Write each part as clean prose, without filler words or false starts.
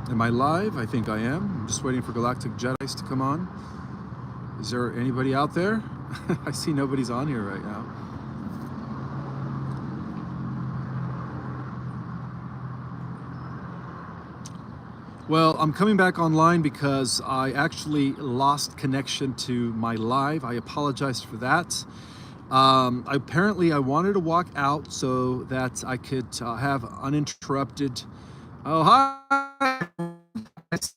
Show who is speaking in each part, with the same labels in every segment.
Speaker 1: Am I live? I think I am. I'm just waiting for Galactic Jedis to come on. Is there anybody out there? I see nobody's on here right now. Well, I'm coming back online because I actually lost connection to my live. I apologize for that. Apparently, I wanted to walk out so that I could have uninterrupted. Oh, hi!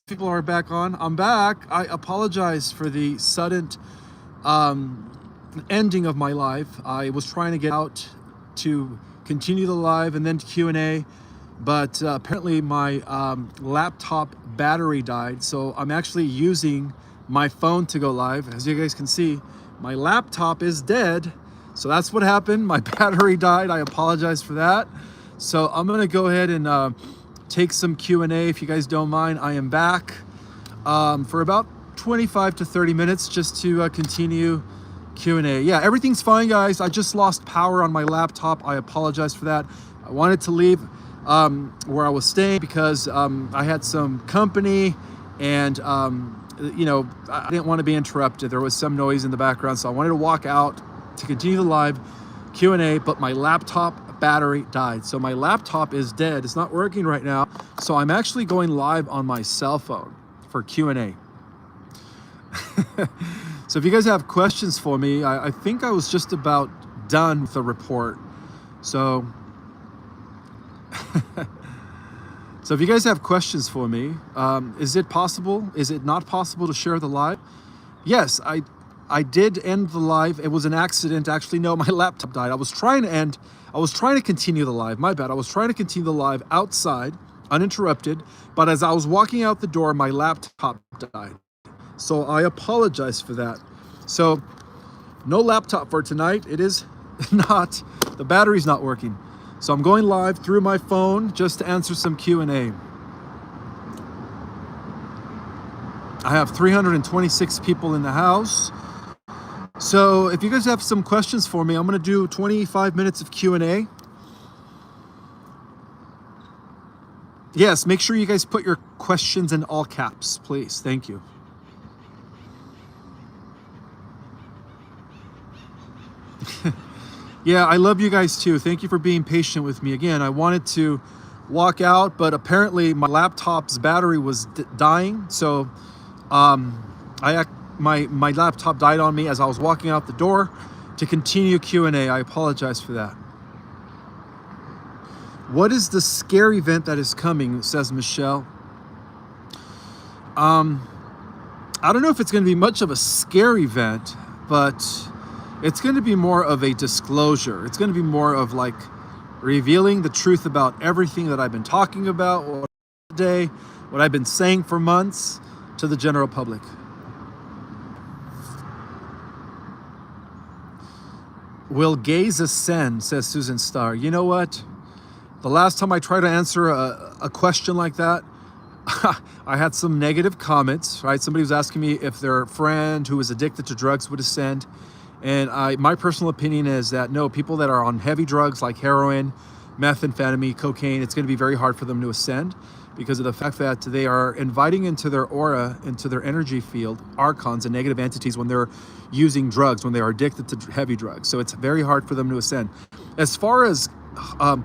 Speaker 1: People are back on. I'm back. I apologize for the sudden um, ending of my live. I was trying to get out to continue the live and then Q&A, but apparently my laptop battery died, so I'm actually using my phone to go live. As you guys can see, my laptop is dead, so that's what happened. My battery died. I apologize for that. So I'm gonna go ahead and take some Q&A if you guys don't mind. I am back for about 25 to 30 minutes just to continue Q&A. Yeah, everything's fine, guys. I just lost power on my laptop. I apologize for that. I wanted to leave where I was staying because I had some company and you know, I didn't want to be interrupted. There was some noise in the background, so I wanted to walk out to continue the live Q&A, but my laptop battery died. So my laptop is dead. It's not working right now. So I'm actually going live on my cell phone for Q&A. So if you guys have questions for me, I think I was just about done with the report. So, so if you guys have questions for me, is it possible? Is it not possible to share the live? Yes, I did end the live. It was an accident. Actually, no, my laptop died. I was trying to continue the live. My bad. I was trying to continue the live outside, uninterrupted. But as I was walking out the door, my laptop died. So I apologize for that. So no laptop for tonight. It is not, the battery's not working. So I'm going live through my phone just to answer some Q&A. I have 326 people in the house. So if you guys have some questions for me, I'm gonna do 25 minutes of Q&A. Yes, make sure you guys put your questions in all caps, please. Thank you. Yeah, I love you guys too. Thank you for being patient with me. Again, I wanted to walk out, but apparently my laptop's battery was dying. So my laptop died on me as I was walking out the door to continue Q&A. I apologize for that. What is the scare event that is coming, says Michelle? I don't know if it's going to be much of a scare event, but it's going to be more of a disclosure. It's going to be more of like revealing the truth about everything that I've been talking about today, what I've been saying for months to the general public. Will gays ascend, says Susan Starr. You know what? The last time I tried to answer a question like that, I had some negative comments, right? Somebody was asking me if their friend who was addicted to drugs would ascend. And my personal opinion is that no, people that are on heavy drugs like heroin, methamphetamine, cocaine, it's going to be very hard for them to ascend because of the fact that they are inviting into their aura, into their energy field, archons and negative entities when they're using drugs, when they are addicted to heavy drugs. So it's very hard for them to ascend. As far as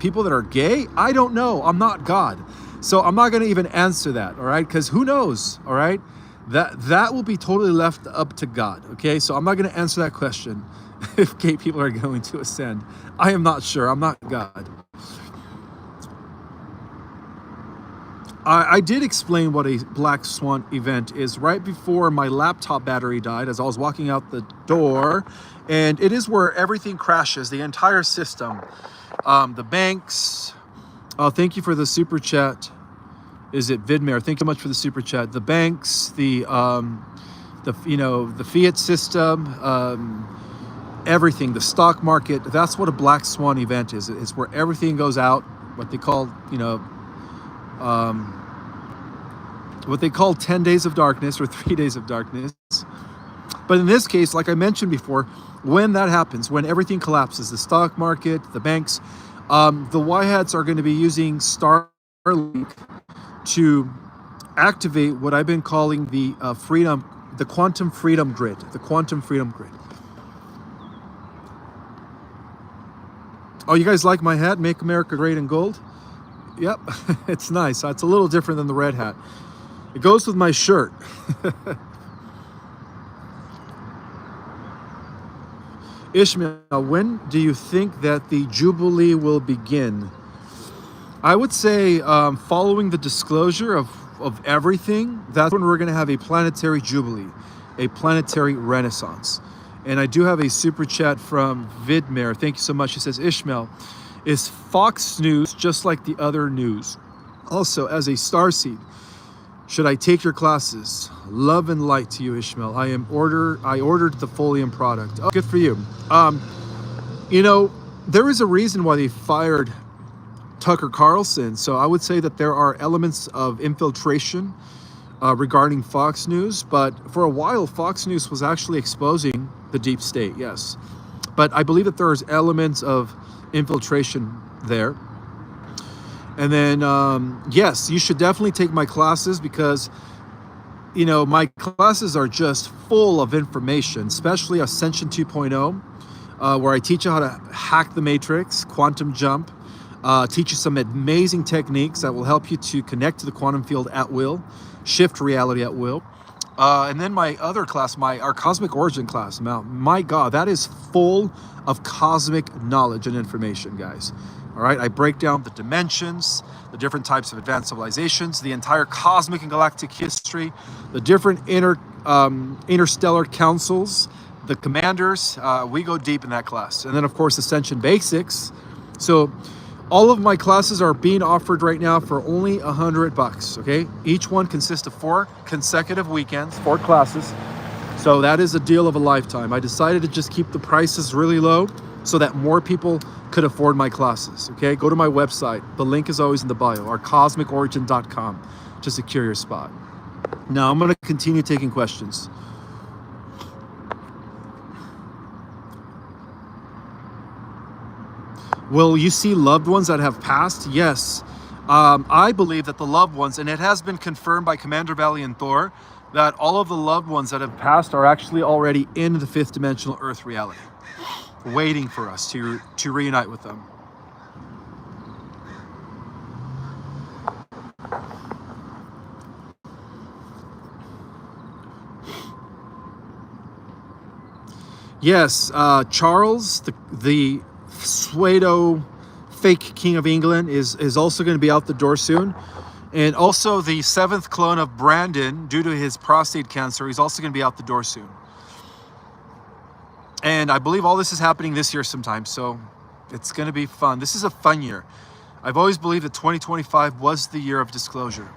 Speaker 1: people that are gay, I don't know. I'm not God. So I'm not going to even answer that, all right? Because who knows, all right? That will be totally left up to God, okay? So I'm not going to answer that question if gay people are going to ascend. I am not sure. I'm not God. I did explain what a black swan event is right before my laptop battery died as I was walking out the door. And it is where everything crashes, the entire system. The banks. Oh, thank you for the super chat. Is it Vidmare? Thank you so much for the super chat. The banks, the fiat system, everything, the stock market. That's what a black swan event is. It's where everything goes out. What they call, what they call 10 days of darkness or 3 days of darkness. But in this case, like I mentioned before, when that happens, when everything collapses, the stock market, the banks, the Y-hats are going to be using Starlink to activate what I've been calling the quantum freedom grid, the quantum freedom grid. Oh, you guys like my hat? Make America Great in Gold? Yep, it's nice. It's a little different than the red hat. It goes with my shirt. Ishmael, when do you think that the Jubilee will begin? I would say following the disclosure of everything, that's when we're going to have a planetary Jubilee, a planetary renaissance. And I do have a super chat from Vidmare. Thank you so much. He says, Ishmael, is Fox News just like the other news? Also, as a starseed, should I take your classes? Love and light to you, Ishmael. I ordered the Folium product. Oh, good for you. You know, there is a reason why they fired Tucker Carlson. So I would say that there are elements of infiltration regarding Fox News. But for a while, Fox News was actually exposing the deep state, yes. But I believe that there's elements of infiltration there. And then, yes, you should definitely take my classes because, you know, my classes are just full of information, especially Ascension 2.0, where I teach you how to hack the matrix, quantum jump, teach you some amazing techniques that will help you to connect to the quantum field at will, shift reality at will. And then my other class, our cosmic origin class, my God, that is full of cosmic knowledge and information, guys. All right, I break down the dimensions, the different types of advanced civilizations, the entire cosmic and galactic history, the different interstellar councils, the commanders. We go deep in that class. And then, of course, Ascension Basics. So all of my classes are being offered right now for only $100, okay? Each one consists of 4 consecutive weekends, 4 classes. So that is a deal of a lifetime. I decided to just keep the prices really low so that more people could afford my classes, okay? Go to my website. The link is always in the bio, or cosmicorigin.com, to secure your spot. Now, I'm gonna continue taking questions. Will you see loved ones that have passed? Yes. I believe that the loved ones, and it has been confirmed by Commander Valley and Thor, that all of the loved ones that have passed are actually already in the 5th dimensional Earth reality, waiting for us to reunite with them. Yes, Charles, the pseudo fake King of England, is also going to be out the door soon. And also the 7th clone of Brandon, due to his prostate cancer, he's also going to be out the door soon. And I believe all this is happening this year sometime, so it's going to be fun. This is a fun year. I've always believed that 2025 was the year of disclosure.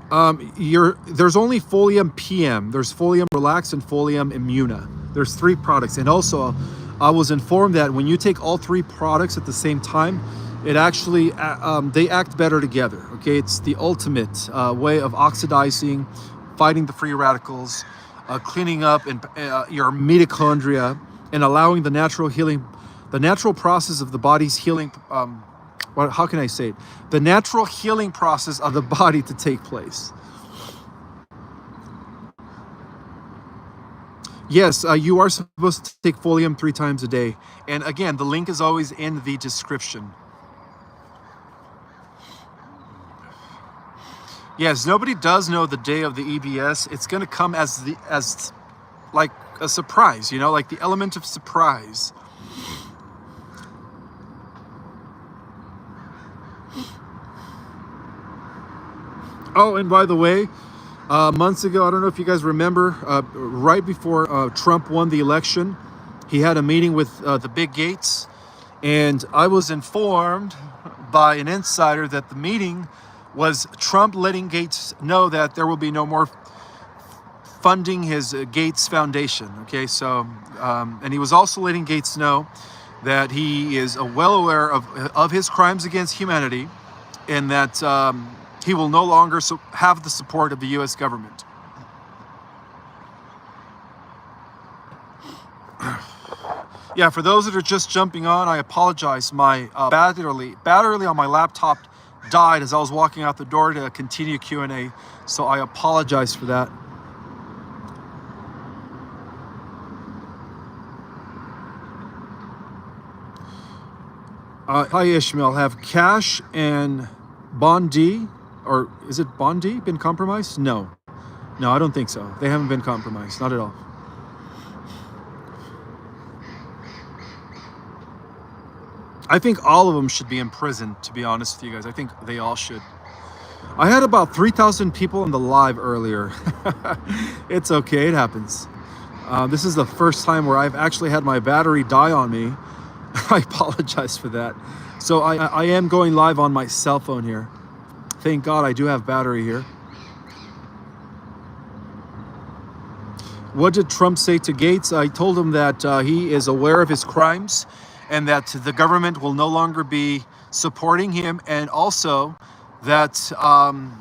Speaker 1: There's only Folium PM. There's Folium Relax and Folium Immuna. There's 3 products. And also, I was informed that when you take all 3 products at the same time, it actually, they act better together, okay? It's the ultimate way of oxidizing, fighting the free radicals, cleaning up your mitochondria, and allowing the natural healing, the natural process of the body's healing, how can I say it? The natural healing process of the body to take place. Yes, you are supposed to take Folium 3 times a day. And again, the link is always in the description. Yes, nobody does know the day of the EBS. It's going to come as like a surprise, you know, like the element of surprise. Oh, and by the way, months ago, I don't know if you guys remember, right before Trump won the election, he had a meeting with the big Gates, and I was informed by an insider that the meeting was Trump letting Gates know that there will be no more funding his Gates Foundation. Okay, so, and he was also letting Gates know that he is well aware of his crimes against humanity, and that he will no longer have the support of the U.S. government. Yeah, for those that are just jumping on, I apologize. My battery on my laptop died as I was walking out the door to continue Q&A, so I apologize for that. Hi Ishmael, have Cash and Bondi, or is it Bondi, been compromised? No, I don't think so. They haven't been compromised, not at all. I think all of them should be in prison, to be honest with you guys. I think they all should. I had about 3,000 people in the live earlier. It's okay, it happens. This is the first time where I've actually had my battery die on me. I apologize for that. So I am going live on my cell phone here. Thank God I do have battery here. What did Trump say to Gates? I told him that he is aware of his crimes and that the government will no longer be supporting him, and also that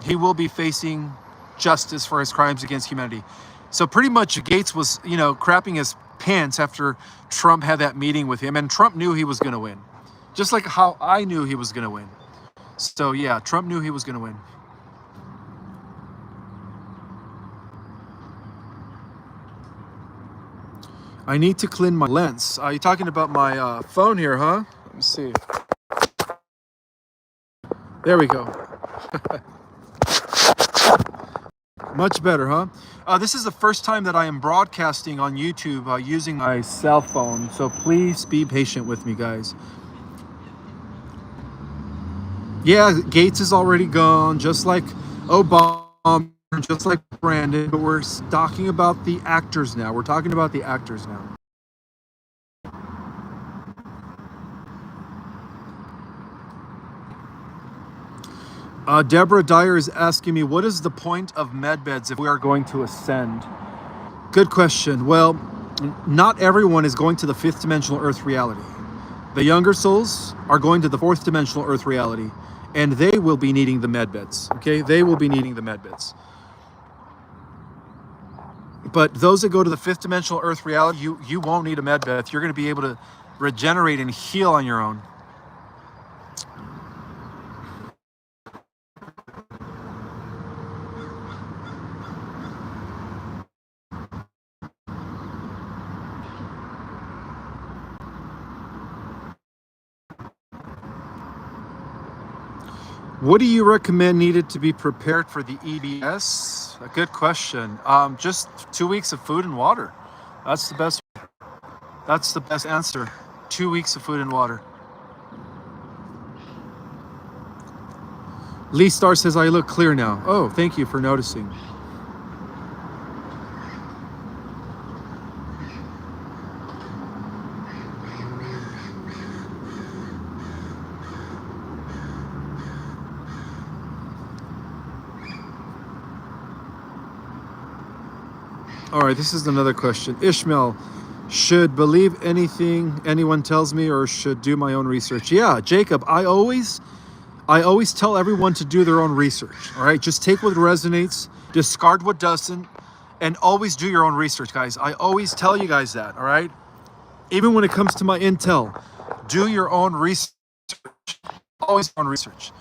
Speaker 1: he will be facing justice for his crimes against humanity. So pretty much Gates was, crapping his pants after Trump had that meeting with him, and Trump knew he was going to win. Just like how I knew he was going to win. So yeah, Trump knew he was going to win. I need to clean my lens. Are you talking about my phone here, huh? Let me see. There we go. Much better, huh? This is the first time that I am broadcasting on YouTube using my cell phone, so please be patient with me, guys. Yeah, Gates is already gone, just like Obama, just like Brandon, but we're talking about the actors now. We're talking about the actors now. Deborah Dyer is asking me, what is the point of Medbeds if we are going to ascend? Good question. Well, not everyone is going to the fifth dimensional earth reality. The younger souls are going to the fourth dimensional earth reality, and they will be needing the Medbeds. Okay, they will be needing the Medbeds. But those that go to the fifth dimensional earth reality, you won't need a Medbed. You're going to be able to regenerate and heal on your own. What do you recommend needed to be prepared for the EBS? A good question. Just 2 weeks of food and water. That's the best. That's the best answer. 2 weeks of food and water. Lee Star says I look clear now. Oh, thank you for noticing. All right, this is another question. Ishmael, should believe anything anyone tells me or should do my own research? Yeah, Jacob, I always tell everyone to do their own research. All right, just take what resonates, discard what doesn't, and always do your own research, guys. I always tell you guys that, all right? Even when it comes to my intel, do your own research. Always your own research.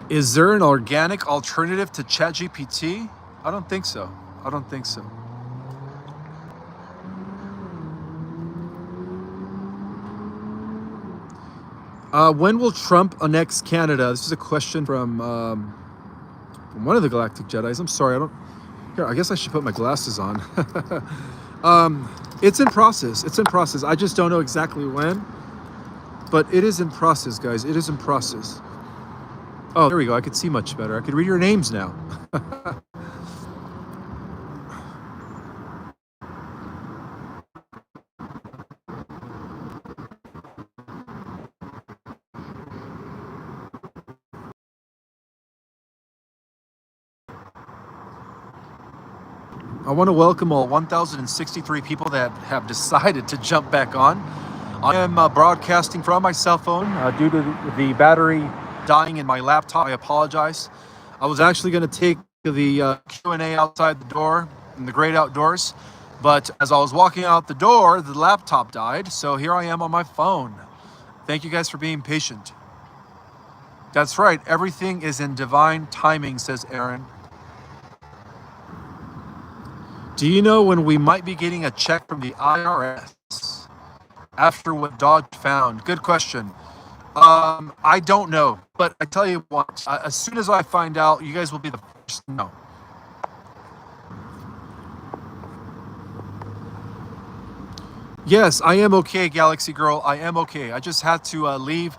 Speaker 1: Is there an organic alternative to ChatGPT? I don't think so. I don't think so. When will Trump annex Canada? This is a question from one of the Galactic Jedis. I'm sorry, I don't. Here, I guess I should put my glasses on. It's in process. It's in process. I just don't know exactly when, but it is in process, guys. It is in process. Oh, there we go. I could see much better. I could read your names now. I want to welcome all 1,063 people that have decided to jump back on. I am broadcasting from my cell phone due to the battery dying in my laptop. I apologize. I was actually going to take the Q&A outside the door in the great outdoors, but as I was walking out the door, the laptop died, so here I am on my phone. Thank you guys for being patient. That's right, everything is in divine timing, says Aaron. Do you know when we might be getting a check from the IRS after what Dodge found? Good question. I don't know, but I tell you what, as soon as I find out, you guys will be the first to know. Yes, I am okay, Galaxy Girl. I am okay. I just had to leave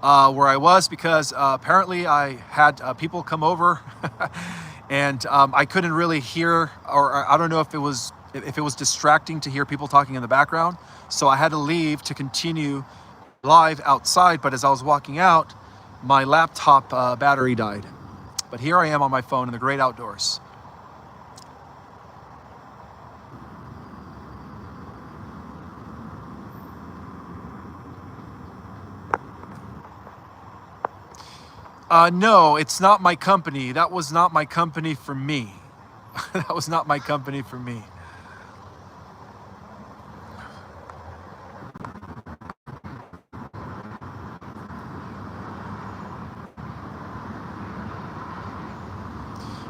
Speaker 1: where I was because apparently I had people come over, and I couldn't really hear, or I don't know if it was distracting to hear people talking in the background. So I had to leave to continue live outside. But as I was walking out, my laptop battery died. But here I am on my phone in the great outdoors. No, it's not my company. That was not my company for me. That was not my company for me.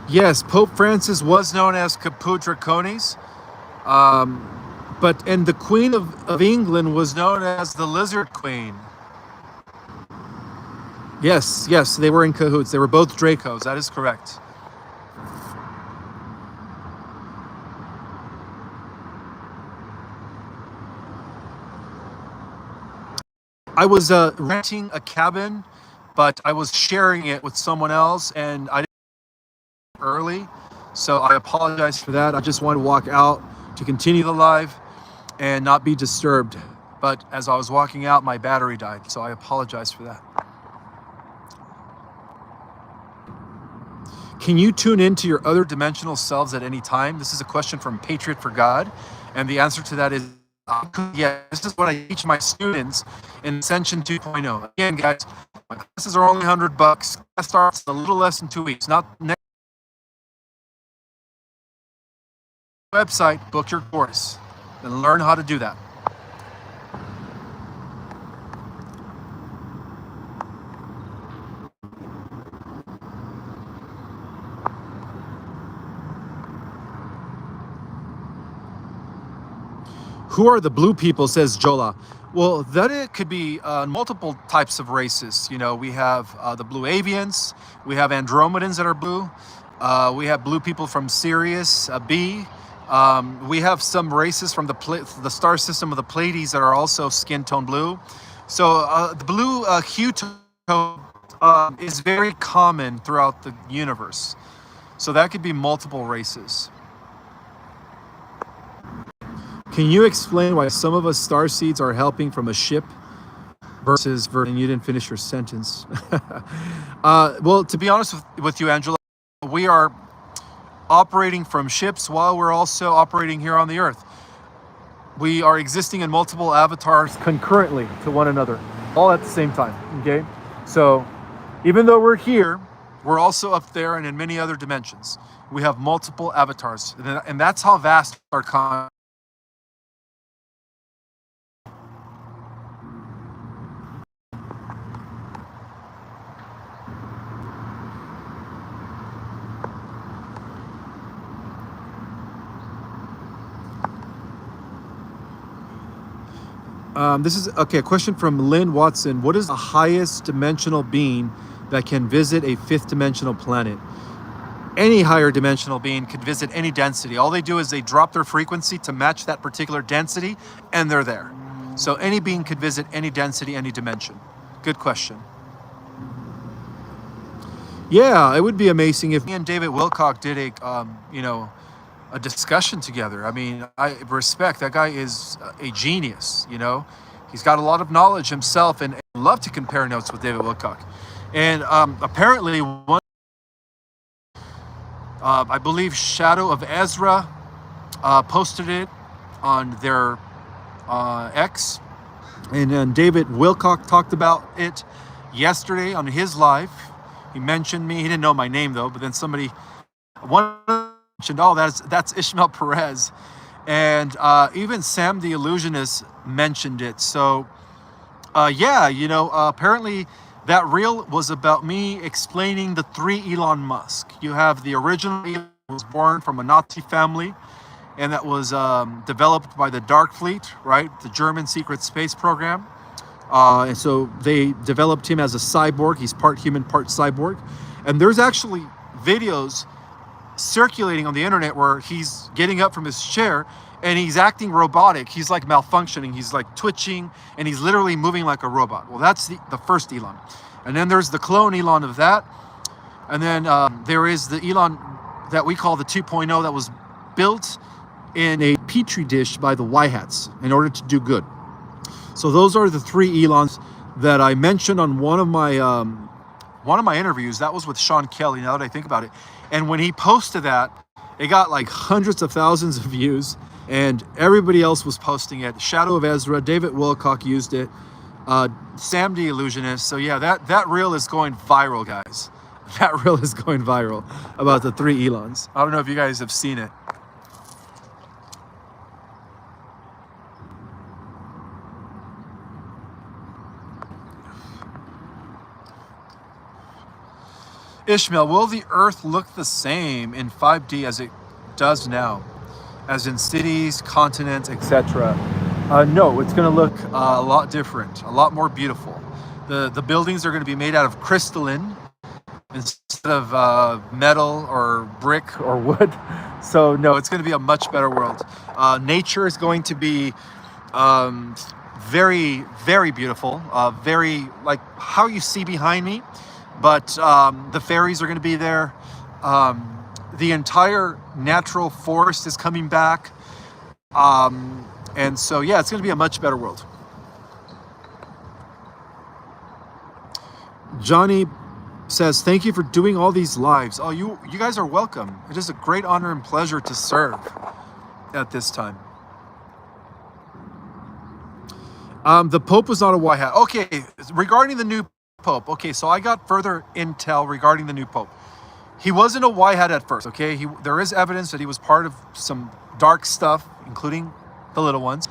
Speaker 1: Yes, Pope Francis was known as Caput Draconis, and the Queen of England was known as the Lizard Queen. Yes, they were in cahoots. They were both Dracos. That is correct. I was renting a cabin, but I was sharing it with someone else, and I didn't early, so I apologize for that. I just wanted to walk out to continue the live and not be disturbed. But as I was walking out, my battery died, so I apologize for that. Can you tune into your other dimensional selves at any time? This is a question from Patriot for God, and the answer to that is yeah. This is what I teach my students in Ascension 2.0. Again, guys, my classes are only $100. Class starts in a little less than 2 weeks. Not next website. Book your course and learn how to do that. Who are the blue people, says Jola. Well, that it could be multiple types of races. You know, we have the blue avians, we have Andromedans that are blue, we have blue people from Sirius B. We have some races from the star system of the Pleiades that are also skin tone blue. So the blue hue tone is very common throughout the universe. So that could be multiple races. Can you explain why some of us star seeds are helping from a ship versus and you didn't finish your sentence? Well, to be honest with you, Angela, we are operating from ships while we're also operating here on the earth. We are existing in multiple avatars concurrently to one another, all at the same time, okay? So even though we're here, we're also up there and in many other dimensions. We have multiple avatars, and that's how vast our con. This is okay. A question from Lynn Watson. What is the highest dimensional being that can visit a fifth dimensional planet? Any higher dimensional being could visit any density. All they do is they drop their frequency to match that particular density, and they're there. So any being could visit any density, any dimension. Good question. Yeah, it would be amazing if me and David Wilcock did a discussion together. I mean, I respect that guy is a genius. You know, he's got a lot of knowledge himself, and love to compare notes with David Wilcock. And apparently, I believe Shadow of Ezra posted it on their X, And then David Wilcock talked about it yesterday on his live. He mentioned me. He didn't know my name though, but then one mentioned, oh, that's Ishmael Perez. And even Sam the Illusionist mentioned it. So yeah, apparently that reel was about me explaining the three Elon Musk. You have the original Elon, who was born from a Nazi family, and that was developed by the Dark Fleet, right? The German secret space program. And so they developed him as a cyborg. He's part human, part cyborg. And there's actually videos circulating on the internet where he's getting up from his chair and he's acting robotic. He's like malfunctioning. He's like twitching and he's literally moving like a robot. Well, that's the first Elon. And then there's the clone Elon of that. And then there is the Elon that we call the 2.0 that was built in a petri dish by the White Hats in order to do good. So those are the three Elons that I mentioned on one of my interviews. That was with Sean Kelly, now that I think about it. And when he posted that, it got like hundreds of thousands of views, and everybody else was posting it. Shadow of Ezra, David Wilcock used it, Sam the Illusionist. So yeah, that reel is going viral, guys. That reel is going viral about the three Elons. I don't know if you guys have seen it. Ishmael, will the Earth look the same in 5D as it does now, as in cities, continents, etc.? No, it's going to look a lot different, a lot more beautiful. The buildings are going to be made out of crystalline instead of metal or brick or wood. So no, it's going to be a much better world. Nature is going to be very, very beautiful, very like how you see behind me. But the fairies are going to be there. The entire natural forest is coming back. And so, yeah, it's going to be a much better world. Johnny says, thank you for doing all these lives. Oh, you guys are welcome. It is a great honor and pleasure to serve at this time. The Pope was not a white hat. Okay, regarding the new Pope. Okay, so I got further intel regarding the new Pope. He wasn't a white hat at first, okay? There is evidence that he was part of some dark stuff, including the little ones.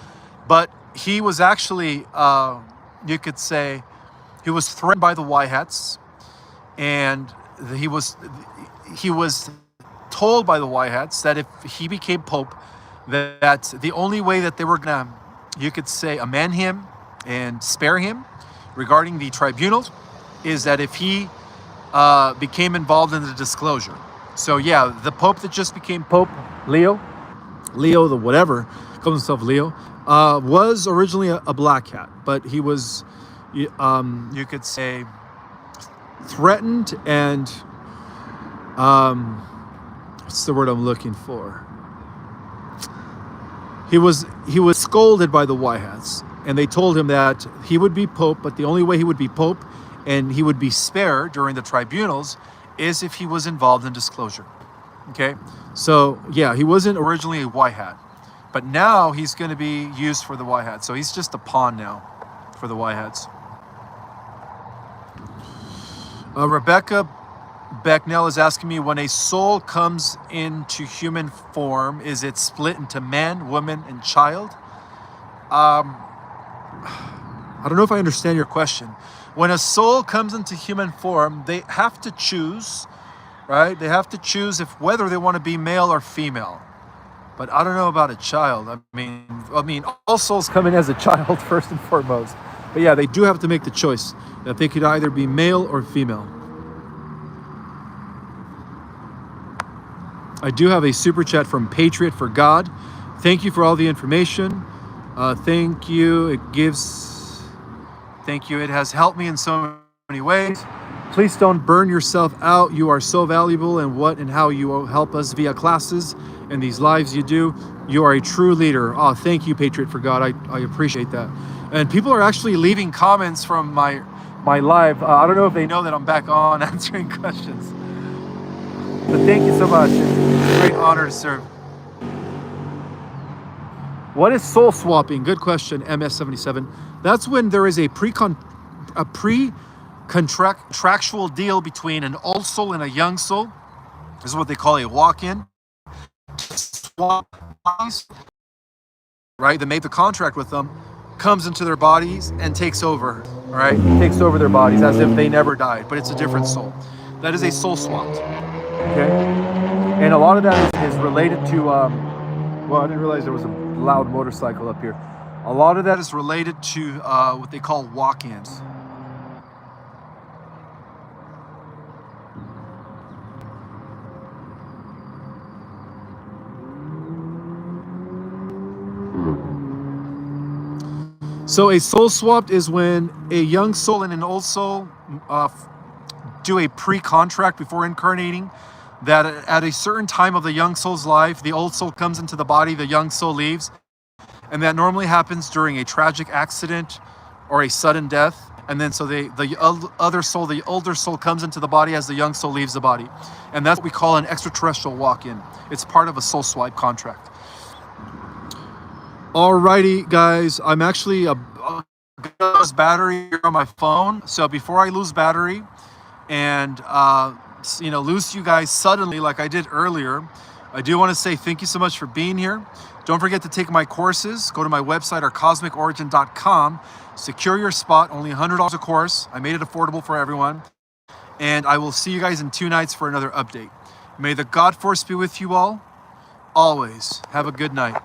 Speaker 1: But he was actually, you could say, he was threatened by the white hats. And he was told by the white hats that if he became Pope, that the only way that they were gonna, you could say, amend him and spare him regarding the tribunals is that if he became involved in the disclosure. So yeah, the Pope that just became Pope, Leo the whatever, calls himself Leo, was originally a black hat, but he was, you could say, threatened and, what's the word I'm looking for? He was scolded by the white hats. And they told him that he would be Pope, but the only way he would be Pope and he would be spared during the tribunals is if he was involved in disclosure. Okay? So, yeah, he wasn't originally a white hat. But now he's going to be used for the white hat. So he's just a pawn now for the white hats. Rebecca Becknell is asking me, when a soul comes into human form, is it split into man, woman, and child? I don't know if I understand your question. When a soul comes into human form, they have to choose, right? They have to choose whether they want to be male or female. But I don't know about a child. I mean, all souls come in as a child first and foremost. But yeah, they do have to make the choice that they could either be male or female. I do have a super chat from Patriot for God. Thank you for all the information. Thank you. Thank you. It has helped me in so many ways. Please don't burn yourself out. You are so valuable in what and how you help us via classes and these lives you do. You are a true leader. Oh, thank you, Patriot for God. I appreciate that. And people are actually leaving comments from my live. I don't know if they know that I'm back on answering questions. But thank you so much. It's a great honor to serve. What is soul swapping? Good question, MS77. That's when there is a contractual deal between an old soul and a young soul. This is what they call a walk-in. Swap bodies, right? They make the contract with them, comes into their bodies and takes over, all right? Takes over their bodies as if they never died, but it's a different soul. That is a soul swapped, okay? And a lot of that is related to, well, I didn't realize there was a loud motorcycle up here. A lot of that is related to what they call walk-ins. So a soul swapped is when a young soul and an old soul do a pre-contract before incarnating, that at a certain time of the young soul's life, the old soul comes into the body, the young soul leaves, and that normally happens during a tragic accident or a sudden death. And then so the other soul, the older soul, comes into the body as the young soul leaves the body. And that's what we call an extraterrestrial walk-in. It's part of a soul swipe contract. Alrighty, guys, I'm actually gonna lose battery on my phone. So before I lose battery and lose you guys suddenly like I did earlier, I do want to say thank you so much for being here. Don't forget to take my courses. Go to my website, ourcosmicorigin.com. Secure your spot, only $100 a course. I made it affordable for everyone. And I will see you guys in 2 nights for another update. May the God Force be with you all, always. Have a good night.